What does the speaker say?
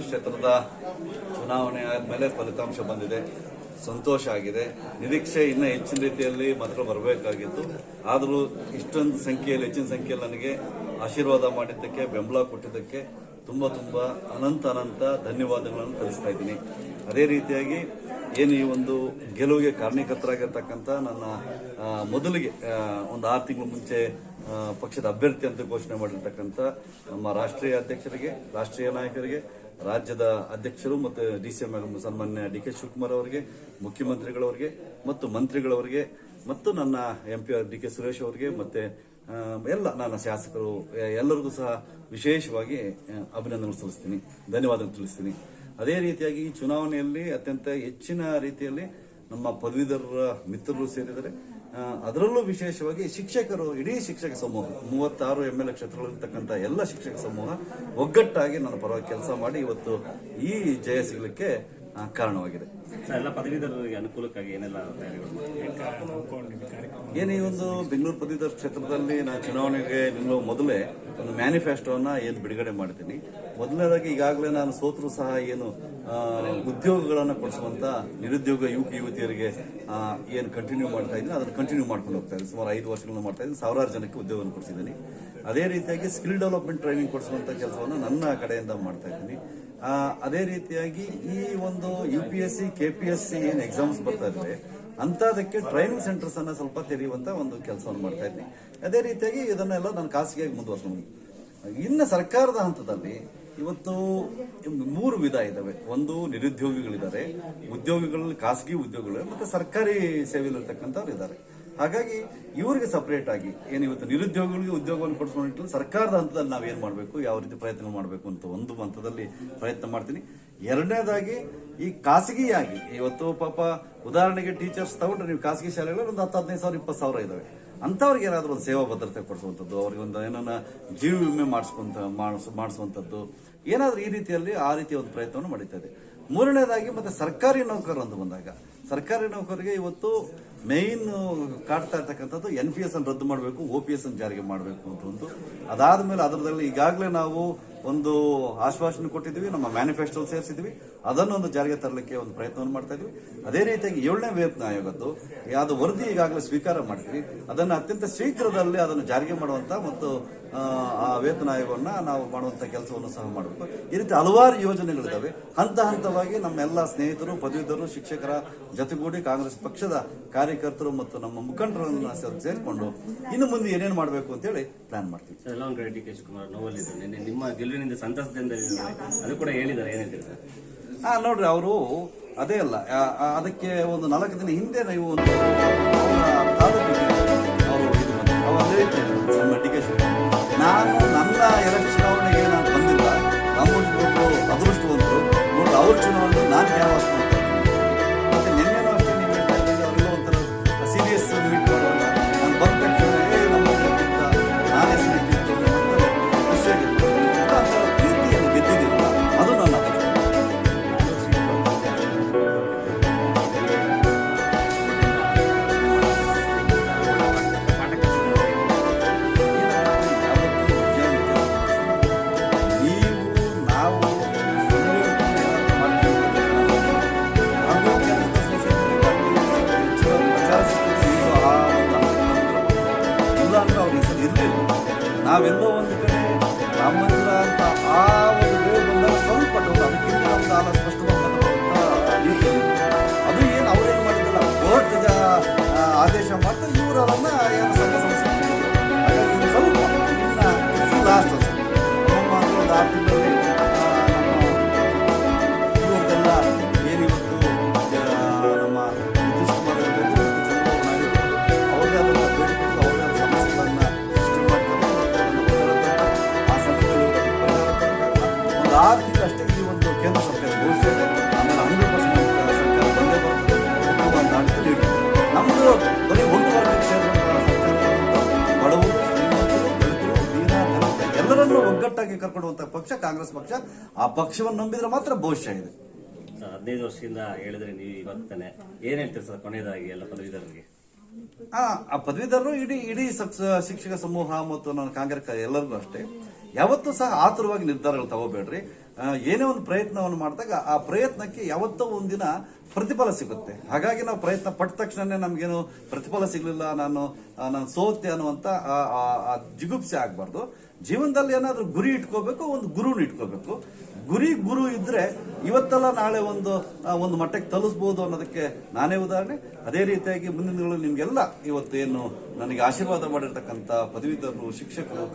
ಕ್ಷೇತ್ರದ ಚುನಾವಣೆ ಆದಮೇಲೆ ಫಲಿತಾಂಶ ಬಂದಿದೆ. ಸಂತೋಷ ಆಗಿದೆ. ನಿರೀಕ್ಷೆ ಇನ್ನೂ ಹೆಚ್ಚಿನ ರೀತಿಯಲ್ಲಿ ಮಾತ್ರ ಬರಬೇಕಾಗಿತ್ತು. ಆದರೂ ಇಷ್ಟೊಂದು ಸಂಖ್ಯೆಯಲ್ಲಿ ಹೆಚ್ಚಿನ ಸಂಖ್ಯೆಯಲ್ಲಿ ನನಗೆ ಆಶೀರ್ವಾದ ಮಾಡಿದ್ದಕ್ಕೆ, ಬೆಂಬಲ ಕೊಟ್ಟಿದ್ದಕ್ಕೆ ತುಂಬ ಅನಂತ ಧನ್ಯವಾದಗಳನ್ನು ತಿಳಿಸ್ತಾ ಇದ್ದೀನಿ. ಅದೇ ರೀತಿಯಾಗಿ ಏನು ಈ ಒಂದು ಗೆಲುವಿಗೆ ಕಾರಣೀಕರ್ತರಾಗಿರ್ತಕ್ಕಂಥ ನನ್ನ ಮೊದಲಿಗೆ ಒಂದು 6 ತಿಂಗಳ ಮುಂಚೆ ಪಕ್ಷದ ಅಭ್ಯರ್ಥಿ ಅಂತ ಘೋಷಣೆ ಮಾಡಿರ್ತಕ್ಕಂಥ ನಮ್ಮ ರಾಷ್ಟ್ರೀಯ ಅಧ್ಯಕ್ಷರಿಗೆ, ರಾಷ್ಟ್ರೀಯ ನಾಯಕರಿಗೆ, ರಾಜ್ಯದ ಅಧ್ಯಕ್ಷರು ಮತ್ತು DCM ಸನ್ಮಾನ್ಯ DK ಶಿವಕುಮಾರ್ ಅವರಿಗೆ, ಮುಖ್ಯಮಂತ್ರಿಗಳವರಿಗೆ ಮತ್ತು ಮಂತ್ರಿಗಳವರಿಗೆ ಮತ್ತು ನನ್ನ MP DK ಸುರೇಶ್ ಅವರಿಗೆ ಮತ್ತೆ ಎಲ್ಲ ನನ್ನ ಶಾಸಕರು ಎಲ್ಲರಿಗೂ ಸಹ ವಿಶೇಷವಾಗಿ ಅಭಿನಂದನೆ ಸಲ್ಲಿಸ್ತೀನಿ, ಧನ್ಯವಾದ ತಿಳಿಸ್ತೀನಿ. ಅದೇ ರೀತಿಯಾಗಿ ಈ ಚುನಾವಣೆಯಲ್ಲಿ ಅತ್ಯಂತ ಹೆಚ್ಚಿನ ರೀತಿಯಲ್ಲಿ ನಮ್ಮ ಪದವೀಧರರ ಮಿತ್ರರು ಸೇರಿದರೆ, ಅದರಲ್ಲೂ ವಿಶೇಷವಾಗಿ ಶಿಕ್ಷಕರು, ಇಡೀ ಶಿಕ್ಷಕ ಸಮೂಹ 36 MLA ಕ್ಷೇತ್ರಗಳಿರ್ತಕ್ಕಂಥ ಎಲ್ಲ ಶಿಕ್ಷಕ ಸಮೂಹ ಒಗ್ಗಟ್ಟಾಗಿ ನನ್ನ ಪರವಾಗಿ ಕೆಲಸ ಮಾಡಿ ಇವತ್ತು ಈ ಜಯ ಸಿಗಲಿಕ್ಕೆ ಕಾರಣವಾಗಿದೆ. ಎಲ್ಲ ಪದವೀಧರರಿಗೆ ಅನುಕೂಲಕ್ಕಾಗಿ ಏನೆಲ್ಲ ಏನು ಈ ಒಂದು ಬೆಂಗಳೂರು ಪದವೀಧರ ಕ್ಷೇತ್ರದಲ್ಲಿ ನಾನು ಚುನಾವಣೆಗೆ ನಿಲ್ಲುವ ಮೊದಲೇ ಒಂದು ಮ್ಯಾನಿಫೆಸ್ಟೋನ ಏನು ಬಿಡುಗಡೆ ಮಾಡ್ತೀನಿ. ಮೊದಲನೇದಾಗಿ ಈಗಾಗಲೇ ನಾನು ಸೋತರೂ ಸಹ ಏನು ಉದ್ಯೋಗಗಳನ್ನು ಕೊಡಿಸುವಂತ ನಿರುದ್ಯೋಗ ಯುವತಿಯರಿಗೆ ಏನು ಕಂಟಿನ್ಯೂ ಮಾಡ್ತಾ ಇದ್ದೀನಿ, ಅದನ್ನು ಕಂಟಿನ್ಯೂ ಮಾಡ್ಕೊಂಡು ಹೋಗ್ತಾ ಇದ್ದೀನಿ. ಸುಮಾರು 5 ವರ್ಷಗಳನ್ನು ಮಾಡ್ತಾ ಇದ್ದೀನಿ. 1000 ಜನಕ್ಕೆ ಉದ್ಯೋಗವನ್ನು ಕೊಡಿಸಿದ್ದೀನಿ. ಅದೇ ರೀತಿಯಾಗಿ ಸ್ಕಿಲ್ ಡೆವಲಪ್ಮೆಂಟ್ ಟ್ರೈನಿಂಗ್ ಕೊಡಿಸುವಂತ ಕೆಲಸವನ್ನು ನನ್ನ ಕಡೆಯಿಂದ ಮಾಡ್ತಾ ಇದ್ದೀನಿ. ಅದೇ ರೀತಿಯಾಗಿ ಈ ಒಂದು UPSC KPSC ಏನು ಎಕ್ಸಾಮ್ಸ್ ಬರ್ತಾ ಇದ್ದಾರೆ ಅಂತದಕ್ಕೆ ಟ್ರೈನಿಂಗ್ ಸೆಂಟರ್ಸ್ ಅನ್ನ ಸ್ವಲ್ಪ ತೆರೆಯುವಂತ ಒಂದು ಕೆಲಸವನ್ನು ಮಾಡ್ತಾ ಇದ್ದೀನಿ. ಅದೇ ರೀತಿಯಾಗಿ ಇದನ್ನೆಲ್ಲ ನಾನು ಖಾಸಗಿಯಾಗಿ ಮುಂದುವರ್ಸ್ಕೊಂಡು ಇನ್ನು ಸರ್ಕಾರದ ಹಂತದಲ್ಲಿ ಇವತ್ತು 3 ವಿಧ ಇದಾವೆ. ಒಂದು ನಿರುದ್ಯೋಗಿಗಳಿದ್ದಾರೆ, ಉದ್ಯೋಗಿಗಳಲ್ಲಿ ಖಾಸಗಿ ಉದ್ಯೋಗಿಗಳು ಮತ್ತೆ ಸರ್ಕಾರಿ ಸೇವೆಯಲ್ಲಿರ್ತಕ್ಕಂಥವ್ರು ಇದ್ದಾರೆ. ಹಾಗಾಗಿ ಇವರಿಗೆ ಸಪರೇಟ್ ಆಗಿ ಏನು ಇವತ್ತು ನಿರುದ್ಯೋಗಿಗಳಿಗೆ ಉದ್ಯೋಗವನ್ನು ಕೊಡಿಸ್ಕೊಂಡು ಸರ್ಕಾರದ ಹಂತದಲ್ಲಿ ನಾವೇನ್ ಮಾಡಬೇಕು, ಯಾವ ರೀತಿ ಪ್ರಯತ್ನ ಮಾಡಬೇಕು ಅಂತ ಒಂದು ಹಂತದಲ್ಲಿ ಪ್ರಯತ್ನ ಮಾಡ್ತೀನಿ. ಎರಡನೇದಾಗಿ ಈ ಖಾಸಗಿಯಾಗಿ ಇವತ್ತು ಪಾಪ ಉದಾಹರಣೆಗೆ ಟೀಚರ್ಸ್ ತಗೊಂಡ್ರೆ ನೀವು ಖಾಸಗಿ ಶಾಲೆಗಳಲ್ಲಿ ಒಂದು 10-15,000 20,000 ಇದಾವೆ. ಅಂತವ್ರಿಗೆ ಏನಾದ್ರು ಒಂದು ಸೇವಾ ಭದ್ರತೆ ಕೊಡಿಸುವಂಥದ್ದು, ಅವ್ರಿಗೆ ಒಂದು ಏನನ್ನ ಜೀವ ವಿಮೆ ಮಾಡಿಸುವಂಥದ್ದು ಏನಾದ್ರೂ ಈ ರೀತಿಯಲ್ಲಿ ಆ ರೀತಿಯ ಒಂದು ಪ್ರಯತ್ನವನ್ನು ಮಾಡುತ್ತಾ ಇದೆ. ಮೂರನೇದಾಗಿ ಮತ್ತೆ ಸರ್ಕಾರಿ ನೌಕರರು ಅಂತ ಬಂದಾಗ, ಸರ್ಕಾರಿ ನೌಕರರಿಗೆ ಇವತ್ತು ಮೇನ್ ಕಾಡ್ತಾ ಇರ್ತಕ್ಕಂಥದ್ದು NPS ಅನ್ನು ರದ್ದು ಮಾಡಬೇಕು, OPS ಅನ್ನು ಜಾರಿಗೆ ಮಾಡಬೇಕು ಅಂತ ಒಂದು. ಅದಾದ್ಮೇಲೆ ಅದರಲ್ಲಿ ಈಗಾಗಲೇ ನಾವು ಒಂದು ಆಶ್ವಾಸನೆ ಕೊಟ್ಟಿದ್ವಿ, ನಮ್ಮ ಮ್ಯಾನಿಫೆಸ್ಟೋ ಸೇರಿಸಿದ್ವಿ, ಅದನ್ನು ಒಂದು ಜಾರಿಗೆ ತರಲಿಕ್ಕೆ ಒಂದು ಪ್ರಯತ್ನವನ್ನು ಮಾಡ್ತಾ ಇದ್ವಿ. ಅದೇ ರೀತಿಯಾಗಿ 7ನೇ ವೇತನ ಆಯೋಗದ್ದು ಯಾವ್ದು ವರದಿ ಈಗಾಗಲೇ ಸ್ವೀಕಾರ ಮಾಡ್ತೀವಿ, ಅದನ್ನು ಅತ್ಯಂತ ಶೀಘ್ರದಲ್ಲಿ ಅದನ್ನು ಜಾರಿಗೆ ಮಾಡುವಂತ ಮತ್ತು ಆ ವೇತನ ಆಯೋಗವನ್ನ ನಾವು ಮಾಡುವಂತ ಕೆಲಸವನ್ನು ಸಹ ಮಾಡಬೇಕು. ಈ ರೀತಿ ಹಲವಾರು ಯೋಜನೆಗಳಿದ್ದಾವೆ. ಹಂತವಾಗಿ ನಮ್ಮೆಲ್ಲ ಸ್ನೇಹಿತರು, ಪದವೀಧರರು, ಶಿಕ್ಷಕರ ಜೊತೆಗೂಡಿ ಕಾಂಗ್ರೆಸ್ ಪಕ್ಷದ ಕಾರ್ಯಕರ್ತರು ಮತ್ತು ನಮ್ಮ ಮುಖಂಡರನ್ನ ಸೇರಿಕೊಂಡು ಇನ್ನು ಮುಂದೆ ಏನೇನು ಮಾಡಬೇಕು ಅಂತ ಹೇಳಿ ಪ್ಲಾನ್ ಮಾಡ್ತೀವಿ. DK ಶಿವಕುಮಾರ್ ನೋವಲ್ಲಿದ್ದಾರೆ, ನಿಮ್ಮ ಗೆಲುವಿನಿಂದ ಸಂತಸದಿಂದ ಅದು ಕೂಡ ಹೇಳಿದ್ದಾರೆ, ಏನಿದೆ ನೋಡ್ರಿ, ಅವರು ಅದೇ ಅಲ್ಲ, ಅದಕ್ಕೆ ಒಂದು 4 ದಿನ ಹಿಂದೆ ನೀವು ಒಂದು ನಮ್ಮ DK ಶಿವಕುಮಾರ್, ನಾನು ನನ್ನ 2 ಚುನಾವಣೆಗೆ ನಾನು ಬಂದಿಲ್ಲ, ನಮ್ಮೊಬ್ಬರು ಅದೃಷ್ಟವಂತರು ನೋಡಿ, ಅವ್ರ ಚುನಾವಣೆ ನಾನು ಕ್ಯಾನ್ವಾಸ್ ಮಾಡ್ತಾ ಇದ್ದೀನಿ. ಮತ್ತೆ ನಿನ್ನೆನೂ ಅಷ್ಟೇ ನೀವು ಹೇಳ್ತಾ ಇದ್ದಂಗೆ ಅವರೆಲ್ಲ ಒಂಥರ ಸೀರಿಯಸ್ ಮೀಟ್ ಮಾಡೋಲ್ಲ, ನಾನು ಬಂದ ತಕ್ಷಣ ನಮ್ಮ ನಾನೇ ಸಿಕ್ಕಿದ್ದು ಖುಷಿಯಾಗಿತ್ತು. ಪ್ರೀತಿಯನ್ನು ಗೆದ್ದಿದ್ದಿಲ್ಲ, ಅದು ನನ್ನ ನಾವೆಲ್ಲೋ ಒಂದು ಕಡೆ ರಾಮ ಮಂದಿರ ಅಂತ ಆ ಒಂದು ವೇಳೆ ಬಂದಾಗ ಸ್ವಲ್ಪ ಅದಕ್ಕಿಂತ ಒಂದು ಸ್ಪಷ್ಟವಾದಂಥ ರೀತಿಯಲ್ಲಿ ಅದು ಏನು ಅವರೇನು ಮಾಡಿದ್ರಲ್ಲ, ಕೋರ್ಟ್ ಆದೇಶ ಮಾಡ್ತಾ ಇವರು ಅದನ್ನ ಏನು ಸಂಘ ಸಂಸ್ಥೆ ಹಾಗಾಗಿ ಸ್ವಲ್ಪ ಇನ್ನು ಈ ಲಾಸ್ಟ್ ನಮ್ಮ ಒಂದು 6 ತಿಂಗಳಲ್ಲಿ ಇವ್ರದ್ದೆಲ್ಲ ಏನಿವತ್ತು ನಮ್ಮ ನಿತೀಶ್ ಕುಮಾರ್ ಇರ್ಬೋದು, ಚಂದ್ರಬಾಬು ನಾಯ್ಡು ಇರ್ಬೋದು, ಅವ್ರದೇ ಆದಂಥ ಬೇಡಿಕೆಗಳು, ಅವ್ರದೇ ಆದ ಸಮಸ್ಯೆಗಳನ್ನ ಸೃಷ್ಟಿ ಮಾಡ್ತಾರೆ. ಒಂದು 6 ತಿಂಗಳಷ್ಟೇ ಈ ಒಂದು ಕೇಂದ್ರ ಸರ್ಕಾರ ಘೋಷಣೆ ಇದೆ. ಆಮೇಲೆ 100% ಸರ್ಕಾರ ಬಂದೇ ಬರ್ತದೆ. ಒಂದು ಆಡಳಿತ ನೀಡುತ್ತೆ. ನಮ್ಮದು ಬರೀ ಒಂದು ವರ್ಗಕ್ಕೆ ಸೇರಿದಂತಹ ಸರ್ಕಾರ ಬಡವರು, ಶ್ರೀಮಂತರು, ದಲಿತರು, ದೀನ ದಲಿತ ಎಲ್ಲರನ್ನೂ ಒಗ್ಗಟ್ಟಾಗಿ ಕರ್ಕೊಡುವಂತಹ ಪಕ್ಷ ಕಾಂಗ್ರೆಸ್ ಪಕ್ಷ. ಆ ಪಕ್ಷವನ್ನು ನಂಬಿದ್ರೆ ಮಾತ್ರ ಭವಿಷ್ಯ ಇದೆ. 15 ವರ್ಷದಿಂದ ಹೇಳಿದ್ರೆ ನೀವು ಇವತ್ತಾನೆ ಏನ್ ಹೇಳ್ತೀರಿ ಸರ್ ಕೊನೆಯದಾಗಿ ಎಲ್ಲ ಪದವೀಧರರಿಗೆ? ಆ ಪದವೀಧರರು ಇಡೀ ಶಿಕ್ಷಕ ಸಮೂಹ ಮತ್ತು ನನ್ನ ಕಾಂಗ್ರೆಸ್ ಎಲ್ಲರಿಗೂ ಅಷ್ಟೇ ಯಾವತ್ತೂ ಸಹ ಆತುರವಾಗಿ ನಿರ್ಧಾರಗಳು ತಗೋಬೇಡ್ರಿ. ಏನೇ ಒಂದು ಪ್ರಯತ್ನವನ್ನು ಮಾಡಿದಾಗ ಆ ಪ್ರಯತ್ನಕ್ಕೆ ಯಾವತ್ತೋ ಒಂದಿನ ಪ್ರತಿಫಲ ಸಿಗುತ್ತೆ. ಹಾಗಾಗಿ ನಾವು ಪ್ರಯತ್ನ ಪಟ್ಟ ತಕ್ಷಣ ನಮ್ಗೇನು ಪ್ರತಿಫಲ ಸಿಗ್ಲಿಲ್ಲ, ನಾನು ಸೋತೆ ಅನ್ನುವಂತ ಆ ಜಿಗುಪ್ಸೆ ಆಗ್ಬಾರ್ದು. ಜೀವನದಲ್ಲಿ ಏನಾದ್ರೂ ಗುರಿ ಇಟ್ಕೋಬೇಕು, ಒಂದು ಗುರುನ ಇಟ್ಕೋಬೇಕು. ಗುರು ಇದ್ರೆ ಇವತ್ತಲ್ಲ ನಾಳೆ ಒಂದು ಮಟ್ಟಕ್ಕೆ ತಲುಪಿಸಬಹುದು ಅನ್ನೋದಕ್ಕೆ ನಾನೇ ಉದಾಹರಣೆ. ಅದೇ ರೀತಿಯಾಗಿ ಮುಂದಿನ ದಿನಗಳಲ್ಲಿ ನಿಮ್ಗೆಲ್ಲ ಇವತ್ತು ಏನು ನನಗೆ ಆಶೀರ್ವಾದ ಮಾಡಿರ್ತಕ್ಕಂಥ ಪದವೀಧರರು, ಶಿಕ್ಷಕರು,